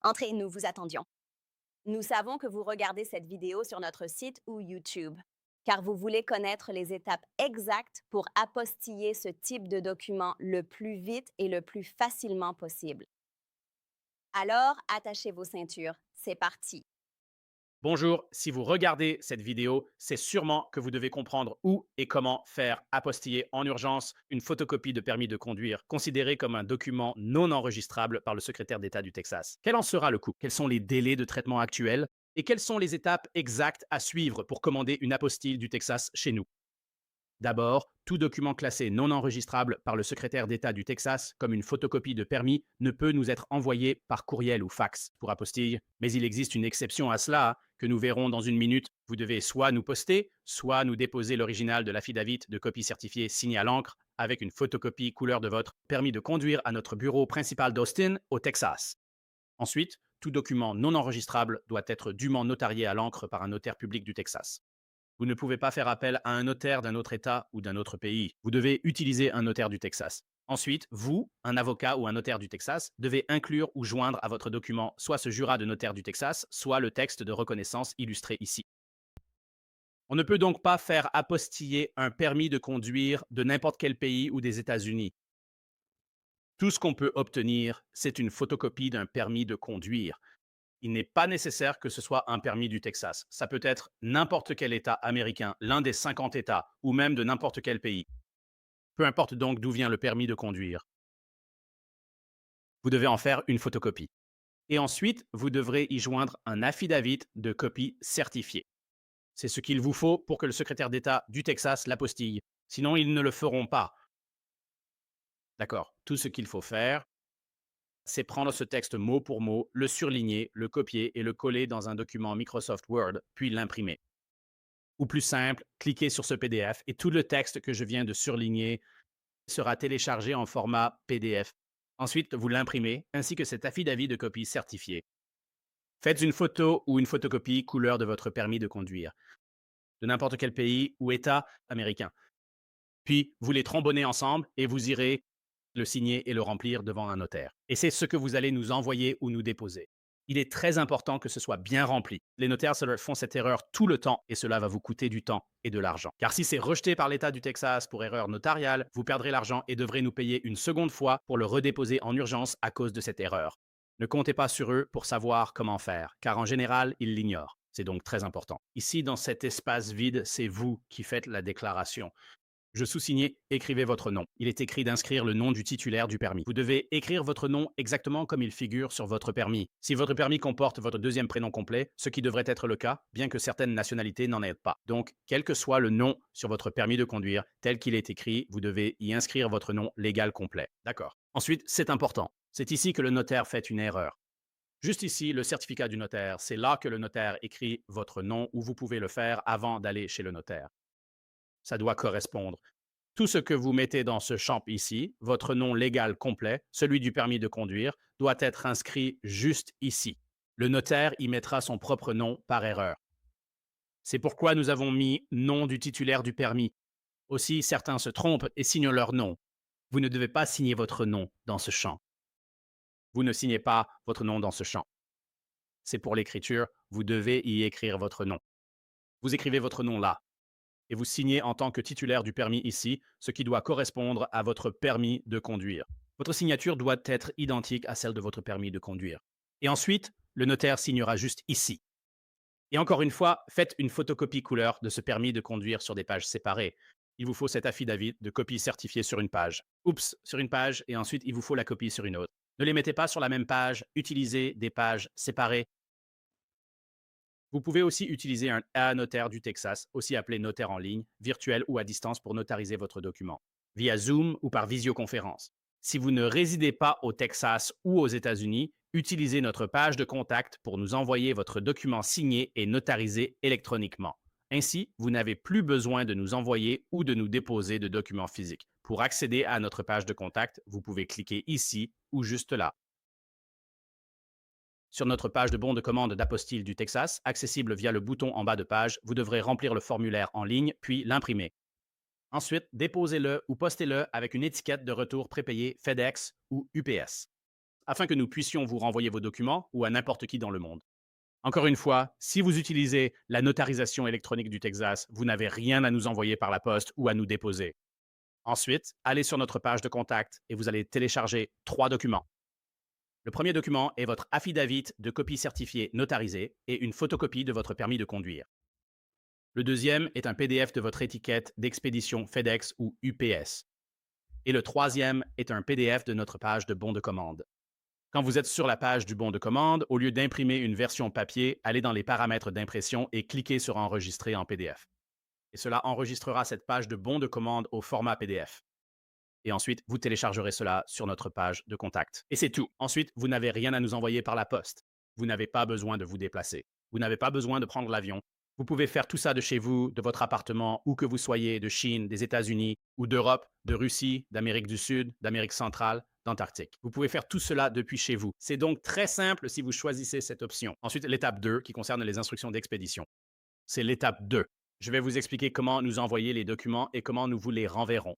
Entrez, nous vous attendions. Nous savons que vous regardez cette vidéo sur notre site ou YouTube, car vous voulez connaître les étapes exactes pour apostiller ce type de document le plus vite et le plus facilement possible. Alors, attachez vos ceintures. C'est parti. Bonjour, si vous regardez cette vidéo, c'est sûrement que vous devez comprendre où et comment faire apostiller en urgence une photocopie de permis de conduire, considérée comme un document non enregistrable par le secrétaire d'État du Texas. Quel en sera le coût? Quels sont les délais de traitement actuels? Et quelles sont les étapes exactes à suivre pour commander une apostille du Texas chez nous? D'abord, tout document classé non enregistrable par le secrétaire d'État du Texas comme une photocopie de permis ne peut nous être envoyé par courriel ou fax pour apostille. Mais il existe une exception à cela que nous verrons dans une minute. Vous devez soit nous poster, soit nous déposer l'original de l'affidavit de copie certifiée signée à l'encre avec une photocopie couleur de votre permis de conduire à notre bureau principal d'Austin, au Texas. Ensuite, tout document non enregistrable doit être dûment notarié à l'encre par un notaire public du Texas. Vous ne pouvez pas faire appel à un notaire d'un autre État ou d'un autre pays. Vous devez utiliser un notaire du Texas. Ensuite, vous, un avocat ou un notaire du Texas, devez inclure ou joindre à votre document soit ce jurat de notaire du Texas, soit le texte de reconnaissance illustré ici. On ne peut donc pas faire apostiller un permis de conduire de n'importe quel pays ou des États-Unis. Tout ce qu'on peut obtenir, c'est une photocopie d'un permis de conduire. Il n'est pas nécessaire que ce soit un permis du Texas. Ça peut être n'importe quel État américain, l'un des 50 États, ou même de n'importe quel pays. Peu importe donc d'où vient le permis de conduire. Vous devez en faire une photocopie. Et ensuite, vous devrez y joindre un affidavit de copie certifiée. C'est ce qu'il vous faut pour que le secrétaire d'État du Texas l'apostille. Sinon, ils ne le feront pas. D'accord. Tout ce qu'il faut faire, c'est prendre ce texte mot pour mot, le surligner, le copier et le coller dans un document Microsoft Word, puis l'imprimer. Ou plus simple, cliquez sur ce PDF et tout le texte que je viens de surligner sera téléchargé en format PDF. Ensuite, vous l'imprimez, ainsi que cet affidavit de copie certifié. Faites une photo ou une photocopie couleur de votre permis de conduire, de n'importe quel pays ou État américain. Puis, vous les trombonnez ensemble et vous irez le signer et le remplir devant un notaire. Et c'est ce que vous allez nous envoyer ou nous déposer. Il est très important que ce soit bien rempli. Les notaires font cette erreur tout le temps et cela va vous coûter du temps et de l'argent. Car si c'est rejeté par l'État du Texas pour erreur notariale, vous perdrez l'argent et devrez nous payer une seconde fois pour le redéposer en urgence à cause de cette erreur. Ne comptez pas sur eux pour savoir comment faire, car en général, ils l'ignorent. C'est donc très important. Ici, dans cet espace vide, c'est vous qui faites la déclaration. Je sous-signais écrivez votre nom. Il est écrit d'inscrire le nom du titulaire du permis. Vous devez écrire votre nom exactement comme il figure sur votre permis. Si votre permis comporte votre deuxième prénom complet, ce qui devrait être le cas, bien que certaines nationalités n'en aient pas. Donc, quel que soit le nom sur votre permis de conduire, tel qu'il est écrit, vous devez y inscrire votre nom légal complet. D'accord. Ensuite, c'est important. C'est ici que le notaire fait une erreur. Juste ici, le certificat du notaire, c'est là que le notaire écrit votre nom ou vous pouvez le faire avant d'aller chez le notaire. Ça doit correspondre. Tout ce que vous mettez dans ce champ ici, votre nom légal complet, celui du permis de conduire, doit être inscrit juste ici. Le notaire y mettra son propre nom par erreur. C'est pourquoi nous avons mis nom du titulaire du permis. Aussi, certains se trompent et signent leur nom. Vous ne devez pas signer votre nom dans ce champ. Vous ne signez pas votre nom dans ce champ. C'est pour l'écriture, vous devez y écrire votre nom. Vous écrivez votre nom là, et vous signez en tant que titulaire du permis ici, ce qui doit correspondre à votre permis de conduire. Votre signature doit être identique à celle de votre permis de conduire. Et ensuite, le notaire signera juste ici. Et encore une fois, faites une photocopie couleur de ce permis de conduire sur des pages séparées. Il vous faut cet affidavit de copie certifiée sur une page. Oups, sur une page, et ensuite il vous faut la copie sur une autre. Ne les mettez pas sur la même page, utilisez des pages séparées. Vous pouvez aussi utiliser un notaire du Texas, aussi appelé notaire en ligne, virtuel ou à distance pour notariser votre document, via Zoom ou par visioconférence. Si vous ne résidez pas au Texas ou aux États-Unis, utilisez notre page de contact pour nous envoyer votre document signé et notarisé électroniquement. Ainsi, vous n'avez plus besoin de nous envoyer ou de nous déposer de documents physiques. Pour accéder à notre page de contact, vous pouvez cliquer ici ou juste là. Sur notre page de bon de commande d'apostille du Texas, accessible via le bouton en bas de page, vous devrez remplir le formulaire en ligne, puis l'imprimer. Ensuite, déposez-le ou postez-le avec une étiquette de retour prépayée FedEx ou UPS. afin que nous puissions vous renvoyer vos documents ou à n'importe qui dans le monde. Encore une fois, si vous utilisez la notarisation électronique du Texas, vous n'avez rien à nous envoyer par la poste ou à nous déposer. Ensuite, allez sur notre page de contact et vous allez télécharger 3 documents. Le premier document est votre affidavit de copie certifiée notarisée et une photocopie de votre permis de conduire. Le deuxième est un PDF de votre étiquette d'expédition FedEx ou UPS. Et le troisième est un PDF de notre page de bon de commande. Quand vous êtes sur la page du bon de commande, au lieu d'imprimer une version papier, allez dans les paramètres d'impression et cliquez sur Enregistrer en PDF. Et cela enregistrera cette page de bon de commande au format PDF. Et ensuite, vous téléchargerez cela sur notre page de contact. Et c'est tout. Ensuite, vous n'avez rien à nous envoyer par la poste. Vous n'avez pas besoin de vous déplacer. Vous n'avez pas besoin de prendre l'avion. Vous pouvez faire tout ça de chez vous, de votre appartement, où que vous soyez, de Chine, des États-Unis, ou d'Europe, de Russie, d'Amérique du Sud, d'Amérique centrale, d'Antarctique. Vous pouvez faire tout cela depuis chez vous. C'est donc très simple si vous choisissez cette option. Ensuite, l'étape 2 qui concerne les instructions d'expédition. C'est l'étape 2. Je vais vous expliquer comment nous envoyer les documents et comment nous vous les renverrons.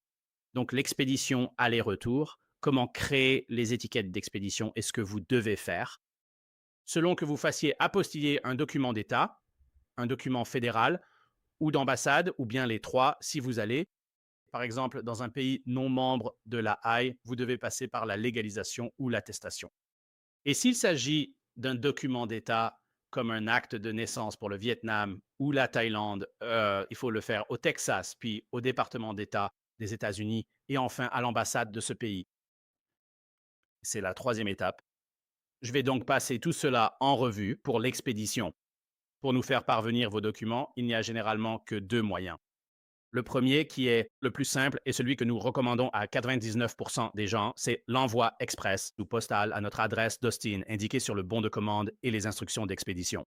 Donc, l'expédition aller-retour, comment créer les étiquettes d'expédition et ce que vous devez faire. Selon que vous fassiez apostiller un document d'État, un document fédéral ou d'ambassade, ou bien les trois si vous allez. Par exemple, dans un pays non membre de la HAI, vous devez passer par la légalisation ou l'attestation. Et s'il s'agit d'un document d'État comme un acte de naissance pour le Vietnam ou la Thaïlande, il faut le faire au Texas, puis au département d'État des États-Unis et enfin à l'ambassade de ce pays. C'est la troisième étape. Je vais donc passer tout cela en revue pour l'expédition. Pour nous faire parvenir vos documents, il n'y a généralement que 2 moyens. Le premier, qui est le plus simple et celui que nous recommandons à 99% des gens, c'est l'envoi express ou postal à notre adresse d'Austin indiquée sur le bon de commande et les instructions d'expédition.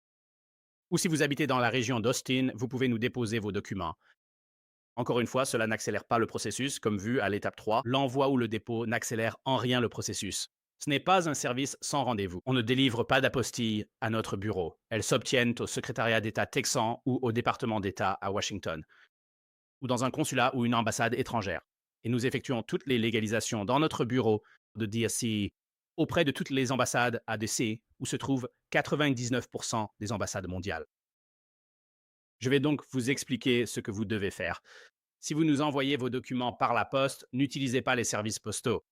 Ou si vous habitez dans la région d'Austin, vous pouvez nous déposer vos documents. Encore une fois, cela n'accélère pas le processus, comme vu à l'étape 3. L'envoi ou le dépôt n'accélère en rien le processus. Ce n'est pas un service sans rendez-vous. On ne délivre pas d'apostilles à notre bureau. Elles s'obtiennent au secrétariat d'État texan ou au département d'État à Washington, ou dans un consulat ou une ambassade étrangère. Et nous effectuons toutes les légalisations dans notre bureau de DSC auprès de toutes les ambassades ADC où se trouvent 99% des ambassades mondiales. Je vais donc vous expliquer ce que vous devez faire. Si vous nous envoyez vos documents par la poste, n'utilisez pas les services postaux.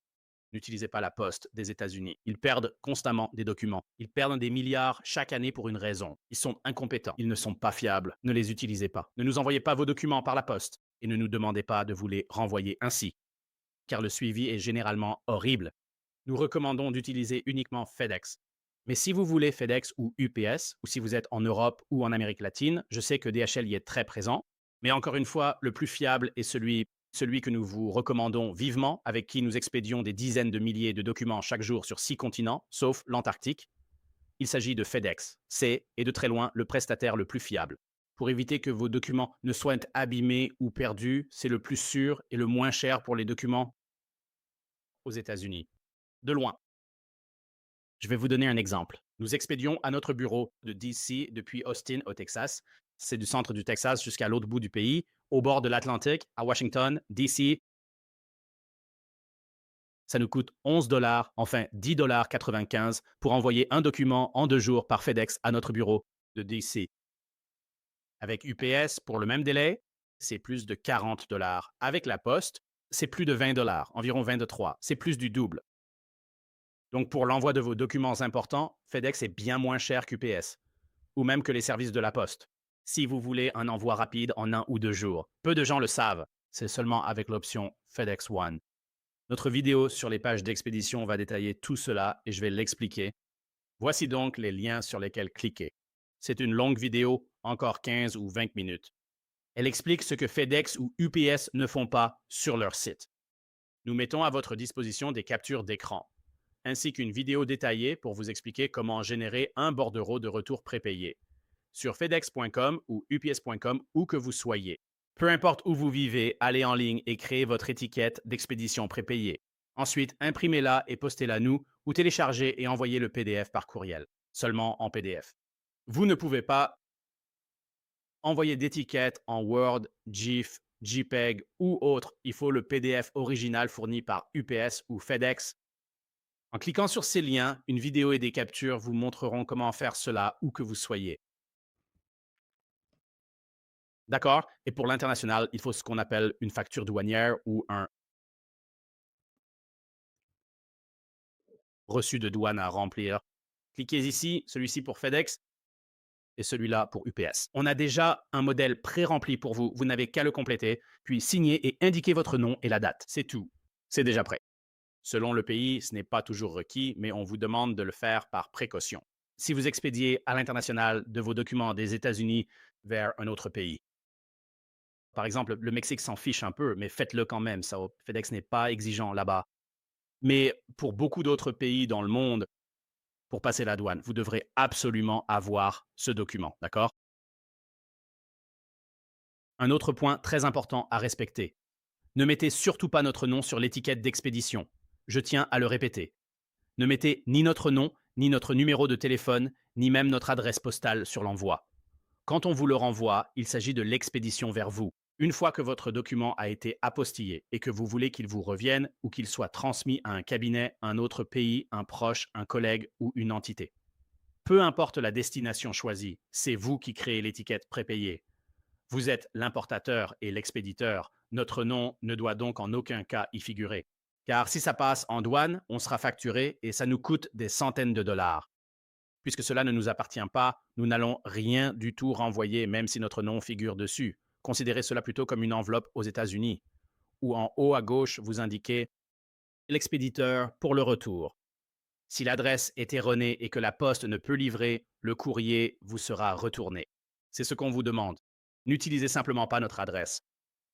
N'utilisez pas la poste des États-Unis. Ils perdent constamment des documents. Ils perdent des milliards chaque année pour une raison. Ils sont incompétents. Ils ne sont pas fiables. Ne les utilisez pas. Ne nous envoyez pas vos documents par la poste et ne nous demandez pas de vous les renvoyer ainsi, car le suivi est généralement horrible. Nous recommandons d'utiliser uniquement FedEx. Mais si vous voulez FedEx ou UPS, ou si vous êtes en Europe ou en Amérique latine, je sais que DHL y est très présent. Mais encore une fois, le plus fiable est celui que nous vous recommandons vivement, avec qui nous expédions des dizaines de milliers de documents chaque jour sur 6 continents, sauf l'Antarctique. Il s'agit de FedEx. C'est, et de très loin, le prestataire le plus fiable. Pour éviter que vos documents ne soient abîmés ou perdus, c'est le plus sûr et le moins cher pour les documents aux États-Unis. De loin. Je vais vous donner un exemple. Nous expédions à notre bureau de DC depuis Austin au Texas. C'est du centre du Texas jusqu'à l'autre bout du pays, au bord de l'Atlantique, à Washington, DC. Ça nous coûte 11 dollars, enfin 10,95 $ pour envoyer un document en 2 jours par FedEx à notre bureau de DC. Avec UPS, pour le même délai, c'est plus de 40 dollars. Avec la poste, c'est plus de 20 dollars, environ 23. C'est plus du double. Donc, pour l'envoi de vos documents importants, FedEx est bien moins cher qu'UPS, ou même que les services de la poste. Si vous voulez un envoi rapide en 1 ou 2 jours, peu de gens le savent, c'est seulement avec l'option FedEx One. Notre vidéo sur les pages d'expédition va détailler tout cela et je vais l'expliquer. Voici donc les liens sur lesquels cliquer. C'est une longue vidéo, encore 15 ou 20 minutes. Elle explique ce que FedEx ou UPS ne font pas sur leur site. Nous mettons à votre disposition des captures d'écran, ainsi qu'une vidéo détaillée pour vous expliquer comment générer un bordereau de retour prépayé sur fedex.com ou ups.com où que vous soyez. Peu importe où vous vivez, allez en ligne et créez votre étiquette d'expédition prépayée. Ensuite, imprimez-la et postez-la nous ou téléchargez et envoyez le PDF par courriel, seulement en PDF. Vous ne pouvez pas envoyer d'étiquette en Word, GIF, JPEG ou autre. Il faut le PDF original fourni par UPS ou FedEx. En cliquant sur ces liens, une vidéo et des captures vous montreront comment faire cela où que vous soyez. D'accord? Et pour l'international, il faut ce qu'on appelle une facture douanière ou un reçu de douane à remplir. Cliquez ici, celui-ci pour FedEx et celui-là pour UPS. On a déjà un modèle pré-rempli pour vous. Vous n'avez qu'à le compléter, puis signer et indiquer votre nom et la date. C'est tout. C'est déjà prêt. Selon le pays, ce n'est pas toujours requis, mais on vous demande de le faire par précaution. Si vous expédiez à l'international de vos documents des États-Unis vers un autre pays, par exemple, le Mexique s'en fiche un peu, mais faites-le quand même. FedEx n'est pas exigeant là-bas. Mais pour beaucoup d'autres pays dans le monde, pour passer la douane, vous devrez absolument avoir ce document, d'accord? Un autre point très important à respecter. Ne mettez surtout pas notre nom sur l'étiquette d'expédition. Je tiens à le répéter. Ne mettez ni notre nom, ni notre numéro de téléphone, ni même notre adresse postale sur l'envoi. Quand on vous le renvoie, il s'agit de l'expédition vers vous. Une fois que votre document a été apostillé et que vous voulez qu'il vous revienne ou qu'il soit transmis à un cabinet, un autre pays, un proche, un collègue ou une entité. Peu importe la destination choisie, c'est vous qui créez l'étiquette prépayée. Vous êtes l'importateur et l'expéditeur. Notre nom ne doit donc en aucun cas y figurer. Car si ça passe en douane, on sera facturé et ça nous coûte des centaines de dollars. Puisque cela ne nous appartient pas, nous n'allons rien du tout renvoyer, même si notre nom figure dessus. Considérez cela plutôt comme une enveloppe aux États-Unis, où en haut à gauche, vous indiquez l'expéditeur pour le retour. Si l'adresse est erronée et que la poste ne peut livrer, le courrier vous sera retourné. C'est ce qu'on vous demande. N'utilisez simplement pas notre adresse.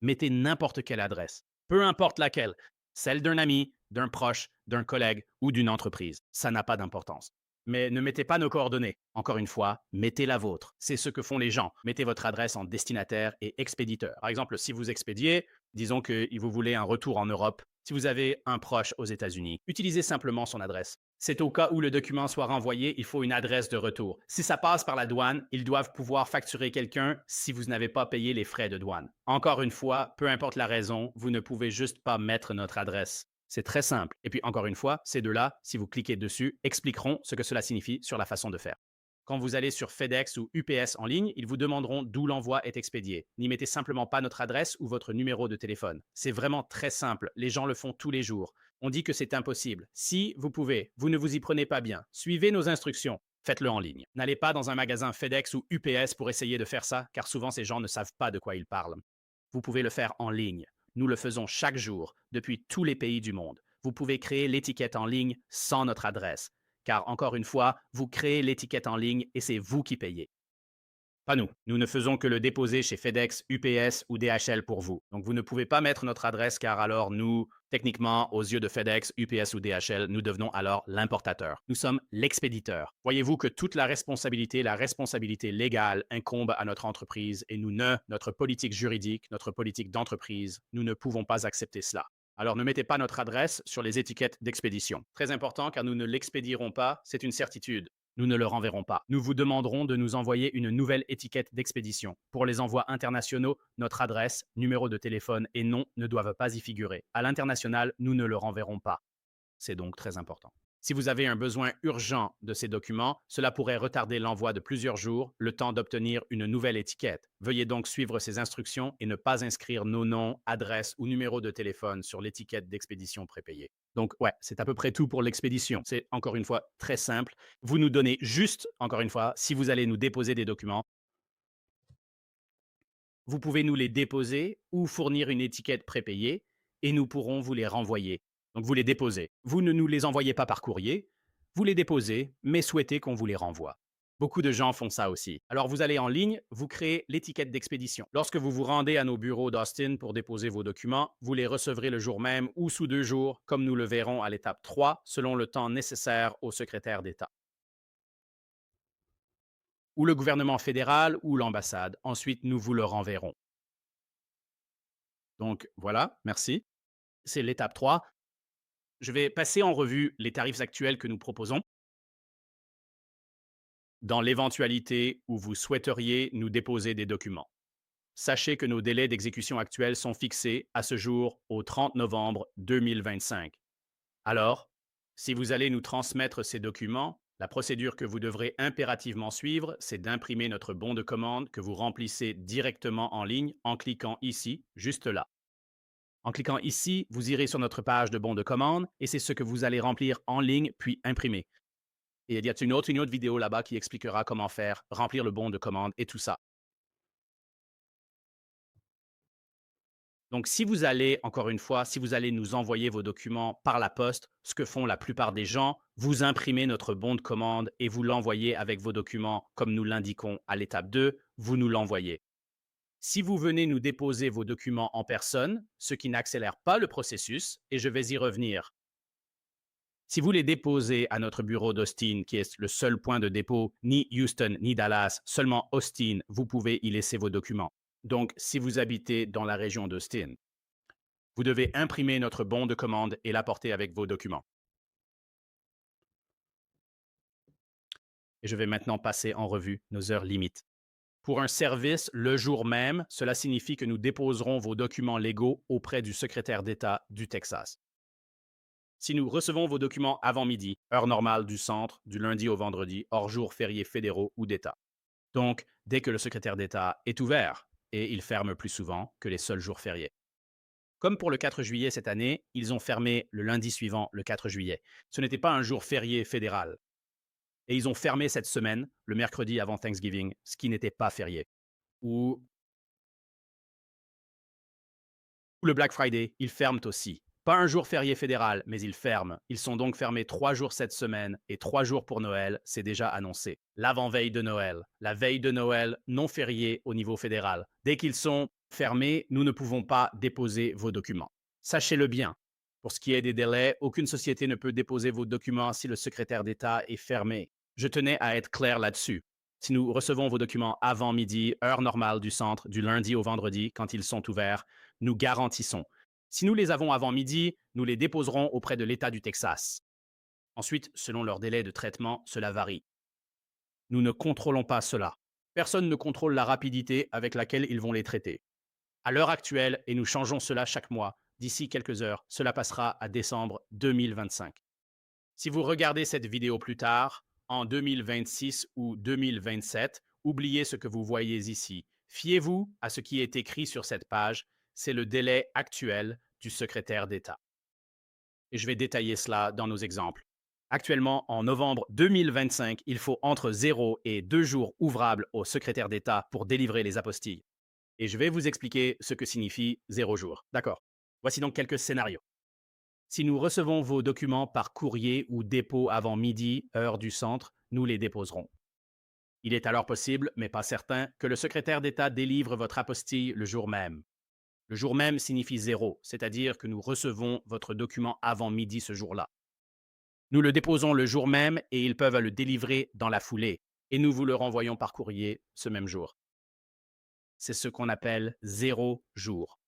Mettez n'importe quelle adresse, peu importe laquelle, celle d'un ami, d'un proche, d'un collègue ou d'une entreprise. Ça n'a pas d'importance. Mais ne mettez pas nos coordonnées. Encore une fois, mettez la vôtre. C'est ce que font les gens. Mettez votre adresse en destinataire et expéditeur. Par exemple, si vous expédiez, disons que vous voulez un retour en Europe. Si vous avez un proche aux États-Unis, utilisez simplement son adresse. C'est au cas où le document soit renvoyé, il faut une adresse de retour. Si ça passe par la douane, ils doivent pouvoir facturer quelqu'un si vous n'avez pas payé les frais de douane. Encore une fois, peu importe la raison, vous ne pouvez juste pas mettre notre adresse. C'est très simple. Et puis encore une fois, ces deux-là, si vous cliquez dessus, expliqueront ce que cela signifie sur la façon de faire. Quand vous allez sur FedEx ou UPS en ligne, ils vous demanderont d'où l'envoi est expédié. N'y mettez simplement pas notre adresse ou votre numéro de téléphone. C'est vraiment très simple. Les gens le font tous les jours. On dit que c'est impossible. Si vous pouvez, vous ne vous y prenez pas bien. Suivez nos instructions. Faites-le en ligne. N'allez pas dans un magasin FedEx ou UPS pour essayer de faire ça, car souvent ces gens ne savent pas de quoi ils parlent. Vous pouvez le faire en ligne. Nous le faisons chaque jour, depuis tous les pays du monde. Vous pouvez créer l'étiquette en ligne sans notre adresse, car encore une fois, vous créez l'étiquette en ligne et c'est vous qui payez. Pas nous. Nous ne faisons que le déposer chez FedEx, UPS ou DHL pour vous. Donc vous ne pouvez pas mettre notre adresse car alors nous, techniquement, aux yeux de FedEx, UPS ou DHL, nous devenons alors l'importateur. Nous sommes l'expéditeur. Voyez-vous que toute la responsabilité légale incombe à notre entreprise et notre politique juridique, notre politique d'entreprise, nous ne pouvons pas accepter cela. Alors ne mettez pas notre adresse sur les étiquettes d'expédition. Très important car nous ne l'expédierons pas, c'est une certitude. Nous ne le renverrons pas. Nous vous demanderons de nous envoyer une nouvelle étiquette d'expédition. Pour les envois internationaux, notre adresse, numéro de téléphone et nom ne doivent pas y figurer. À l'international, nous ne le renverrons pas. C'est donc très important. Si vous avez un besoin urgent de ces documents, cela pourrait retarder l'envoi de plusieurs jours, le temps d'obtenir une nouvelle étiquette. Veuillez donc suivre ces instructions et ne pas inscrire nos noms, adresses ou numéros de téléphone sur l'étiquette d'expédition prépayée. Donc, ouais, c'est à peu près tout pour l'expédition. C'est encore une fois très simple. Vous nous donnez juste, encore une fois, si vous allez nous déposer des documents, vous pouvez nous les déposer ou fournir une étiquette prépayée et nous pourrons vous les renvoyer. Donc vous les déposez. Vous ne nous les envoyez pas par courrier, vous les déposez, mais souhaitez qu'on vous les renvoie. Beaucoup de gens font ça aussi. Alors vous allez en ligne, vous créez l'étiquette d'expédition. Lorsque vous vous rendez à nos bureaux d'Austin pour déposer vos documents, vous les recevrez le jour même ou sous 2 jours, comme nous le verrons à l'étape 3, selon le temps nécessaire au secrétaire d'État ou le gouvernement fédéral ou l'ambassade. Ensuite, nous vous le renverrons. Donc voilà, merci. C'est l'étape 3. Je vais passer en revue les tarifs actuels que nous proposons. Dans l'éventualité où vous souhaiteriez nous déposer des documents. Sachez que nos délais d'exécution actuels sont fixés à ce jour au 30 novembre 2025. Alors, Si vous allez nous transmettre ces documents, la procédure que vous devrez impérativement suivre, c'est d'imprimer notre bon de commande que vous remplissez directement en ligne en cliquant ici, juste là. En cliquant ici, vous irez sur notre page de bon de commande et c'est ce que vous allez remplir en ligne puis imprimer. Et il y a une autre vidéo là-bas qui expliquera comment faire, remplir le bon de commande et tout ça. Donc, si vous allez, encore une fois, si vous allez nous envoyer vos documents par la poste, ce que font la plupart des gens, vous imprimez notre bon de commande et vous l'envoyez avec vos documents comme nous l'indiquons à l'étape 2, vous nous l'envoyez. Si vous venez nous déposer vos documents en personne, ce qui n'accélère pas le processus, et je vais y revenir. Si vous les déposez à notre bureau d'Austin, qui est le seul point de dépôt, ni Houston ni Dallas, seulement Austin, vous pouvez y laisser vos documents. Donc, si vous habitez dans la région d'Austin, vous devez imprimer notre bon de commande et l'apporter avec vos documents. Et je vais maintenant passer en revue nos heures limites. Pour un service le jour même, cela signifie que nous déposerons vos documents légaux auprès du secrétaire d'État du Texas. Si nous recevons vos documents avant midi, heure normale du centre, du lundi au vendredi, hors jours fériés fédéraux ou d'État. Donc, dès que le secrétaire d'État est ouvert, et il ferme plus souvent que les seuls jours fériés. Comme pour le 4 juillet cette année, ils ont fermé le lundi suivant, le 4 juillet. Ce n'était pas un jour férié fédéral. Et ils ont fermé cette semaine, le mercredi avant Thanksgiving, ce qui n'était pas férié. Ou le Black Friday, ils ferment aussi. Pas un jour férié fédéral, mais ils ferment. Ils sont donc fermés 3 jours cette semaine et 3 jours pour Noël, c'est déjà annoncé. L'avant-veille de Noël, la veille de Noël non fériée au niveau fédéral. Dès qu'ils sont fermés, nous ne pouvons pas déposer vos documents. Sachez-le bien. Pour ce qui est des délais, aucune société ne peut déposer vos documents si le secrétaire d'État est fermé. Je tenais à être clair là-dessus. Si nous recevons vos documents avant midi, heure normale du centre, du lundi au vendredi, quand ils sont ouverts, nous garantissons. Si nous les avons avant midi, nous les déposerons auprès de l'État du Texas. Ensuite, selon leur délai de traitement, cela varie. Nous ne contrôlons pas cela. Personne ne contrôle la rapidité avec laquelle ils vont les traiter. À l'heure actuelle, et nous changeons cela chaque mois, d'ici quelques heures, cela passera à décembre 2025. Si vous regardez cette vidéo plus tard, en 2026 ou 2027, oubliez ce que vous voyez ici. Fiez-vous à ce qui est écrit sur cette page, c'est le délai actuel du secrétaire d'État. Et je vais détailler cela dans nos exemples. Actuellement, en novembre 2025, il faut entre 0 et 2 jours ouvrables au secrétaire d'État pour délivrer les apostilles. Et je vais vous expliquer ce que signifie 0 jour. D'accord. Voici donc quelques scénarios. Si nous recevons vos documents par courrier ou dépôt avant midi, heure du centre, nous les déposerons. Il est alors possible, mais pas certain, que le secrétaire d'État délivre votre apostille le jour même. Le jour même signifie 0, c'est-à-dire que nous recevons votre document avant midi ce jour-là. Nous le déposons le jour même et ils peuvent le délivrer dans la foulée, et nous vous le renvoyons par courrier ce même jour. C'est ce qu'on appelle 0 jour,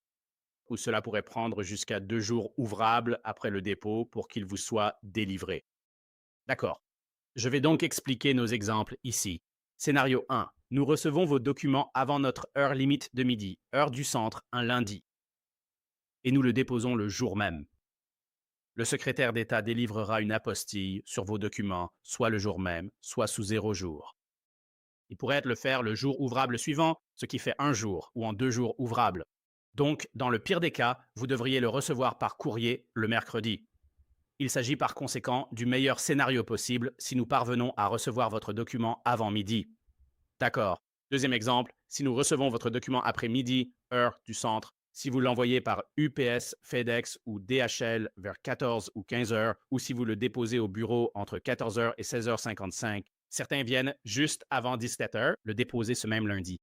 où cela pourrait prendre jusqu'à 2 jours ouvrables après le dépôt pour qu'il vous soit délivré. D'accord. Je vais donc expliquer nos exemples ici. Scénario 1. Nous recevons vos documents avant notre heure limite de midi, heure du centre, un lundi. Et nous le déposons le jour même. Le secrétaire d'État délivrera une apostille sur vos documents, soit le jour même, soit sous 0 jour. Il pourrait le faire le jour ouvrable suivant, ce qui fait 1 jour, ou en 2 jours ouvrables. Donc, dans le pire des cas, vous devriez le recevoir par courrier le mercredi. Il s'agit par conséquent du meilleur scénario possible si nous parvenons à recevoir votre document avant midi. D'accord. Deuxième exemple, si nous recevons votre document après midi, heure du centre, si vous l'envoyez par UPS, FedEx ou DHL vers 14 ou 15 heures, ou si vous le déposez au bureau entre 14 heures et 16h55, certains viennent juste avant 17 heures le déposer ce même lundi.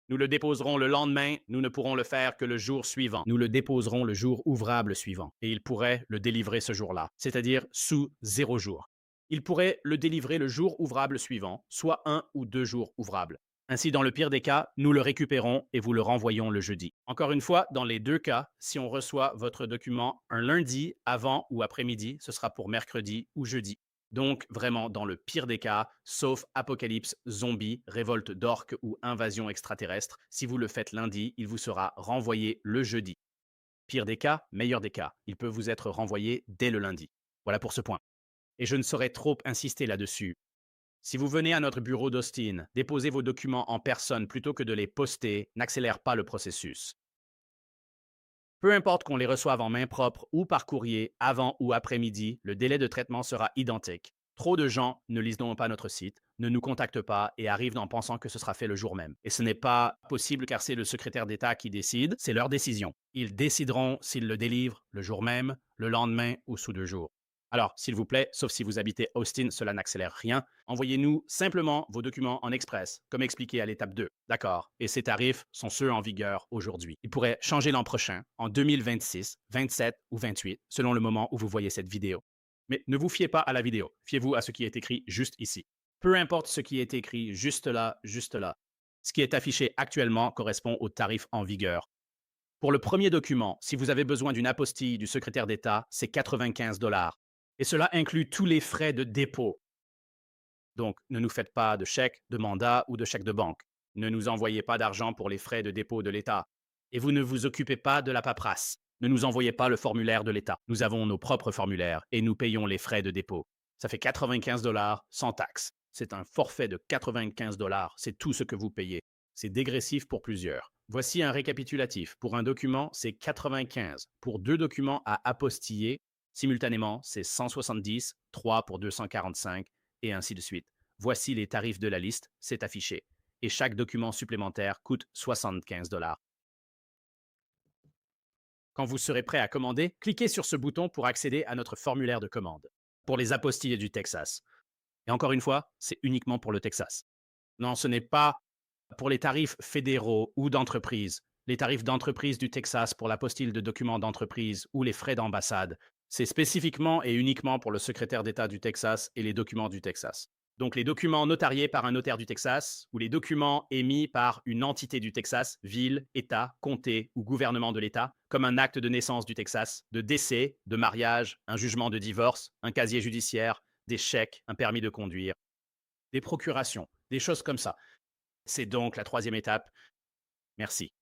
Nous le déposerons le lendemain, nous ne pourrons le faire que le jour suivant. Nous le déposerons le jour ouvrable suivant et il pourrait le délivrer ce jour-là, c'est-à-dire sous 0 jour. Il pourrait le délivrer le jour ouvrable suivant, soit 1 ou 2 jours ouvrables. Ainsi, dans le pire des cas, nous le récupérons et vous le renvoyons le jeudi. Encore une fois, dans les deux cas, si on reçoit votre document un lundi avant ou après-midi, ce sera pour mercredi ou jeudi. Donc, vraiment, dans le pire des cas, sauf apocalypse, zombie, révolte d'orques ou invasion extraterrestre, si vous le faites lundi, il vous sera renvoyé le jeudi. Pire des cas, meilleur des cas, il peut vous être renvoyé dès le lundi. Voilà pour ce point. Et je ne saurais trop insister là-dessus. Si vous venez à notre bureau d'Austin, déposez vos documents en personne plutôt que de les poster n'accélère pas le processus. Peu importe qu'on les reçoive en main propre ou par courrier avant ou après-midi, le délai de traitement sera identique. Trop de gens ne lisent donc pas notre site, ne nous contactent pas et arrivent en pensant que ce sera fait le jour même. Et ce n'est pas possible car c'est le secrétaire d'État qui décide, c'est leur décision. Ils décideront s'ils le délivrent le jour même, le lendemain ou sous 2 jours. Alors, s'il vous plaît, sauf si vous habitez Austin, cela n'accélère rien, envoyez-nous simplement vos documents en express, comme expliqué à l'étape 2. D'accord. Et ces tarifs sont ceux en vigueur aujourd'hui. Ils pourraient changer l'an prochain, en 2026, 27 ou 28, selon le moment où vous voyez cette vidéo. Mais ne vous fiez pas à la vidéo, fiez-vous à ce qui est écrit juste ici. Peu importe ce qui est écrit juste là, juste là. Ce qui est affiché actuellement correspond aux tarifs en vigueur. Pour le premier document, si vous avez besoin d'une apostille du secrétaire d'État, c'est 95 dollars. Et cela inclut tous les frais de dépôt. Donc, ne nous faites pas de chèque, de mandat ou de chèque de banque. Ne nous envoyez pas d'argent pour les frais de dépôt de l'État. Et vous ne vous occupez pas de la paperasse. Ne nous envoyez pas le formulaire de l'État. Nous avons nos propres formulaires et nous payons les frais de dépôt. Ça fait 95 dollars sans taxe. C'est un forfait de 95 dollars. C'est tout ce que vous payez. C'est dégressif pour plusieurs. Voici un récapitulatif. Pour un document, c'est 95. Pour 2 documents à apostiller, simultanément, c'est 170, 3 pour 245 et ainsi de suite. Voici les tarifs de la liste, c'est affiché. Et chaque document supplémentaire coûte 75 dollars. Quand vous serez prêt à commander, cliquez sur ce bouton pour accéder à notre formulaire de commande. Pour les apostillés du Texas. Et encore une fois, c'est uniquement pour le Texas. Non, ce n'est pas pour les tarifs fédéraux ou d'entreprise. Les tarifs d'entreprise du Texas pour l'apostille de documents d'entreprise ou les frais d'ambassade. C'est spécifiquement et uniquement pour le secrétaire d'État du Texas et les documents du Texas. Donc les documents notariés par un notaire du Texas ou les documents émis par une entité du Texas, ville, État, comté ou gouvernement de l'État, comme un acte de naissance du Texas, de décès, de mariage, un jugement de divorce, un casier judiciaire, des chèques, un permis de conduire, des procurations, des choses comme ça. C'est donc la troisième étape. Merci.